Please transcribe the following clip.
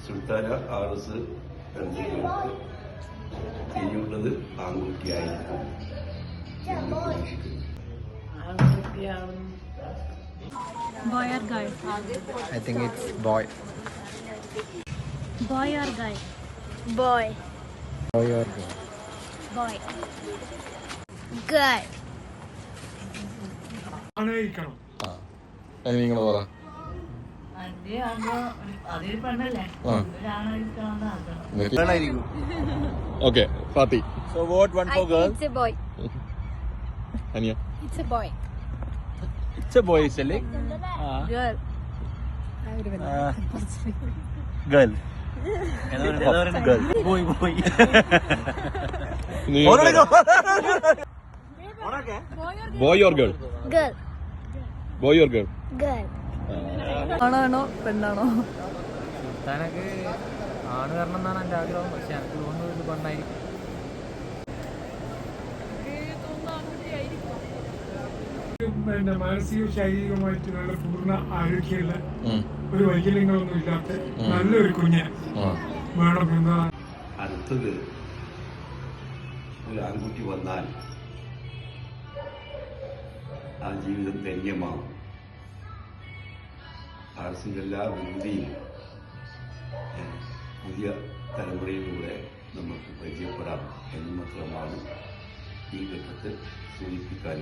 Sultana RS പെൺകുട്ടികൾക്ക് ഇനിയുള്ളത് ആൺകുട്ടിയായിരിക്കും എന്ന് പ്രതീക്ഷിക്കുന്നു. Boy or girl? I think it's boy. Boy or girl? Boy. Boy or girl? Boy. Girl. ആണായിരിക്കണം. നിങ്ങൾ പറ. Okay, Fati. So vote one for girl. It's a boy. Ania. It's a boy. It's a boy, select. Girl. Girl. Girl. Boy. Boy or girl? Girl. Boy or girl? Girl. ആണാണോ പെണ്ണാണോ? തനക്ക് ആണ് കാരണം എന്നാണ് എൻ്റെ ആഗ്രഹം. പക്ഷെ എനിക്ക് തോന്നുന്നത് ഇത് പെണ്ണായിരിക്കും. പിന്നെ മാനസിക ശാരീരികമായിട്ട് നല്ല പൂർണ്ണ ആരോഗ്യമുള്ള ഒരു വൈകല്യങ്ങളൊന്നും ഇല്ലാത്ത നല്ലൊരു കുഞ്ഞ് വേണം എന്നതാണ്. അടുത്തത് ഒരു ആൺകുട്ടി വന്നാൽ ആ ജീവിതം ധന്യമാവും. ആർസിൻ്റെ എല്ലാ വിരുതിയും പുതിയ തലമുറയിലൂടെ നമുക്ക് പരിചയപ്പെടാം എന്ന് മാത്രമാണ് ഈ ഘട്ടത്തിൽ സൂചിപ്പിക്കാൻ.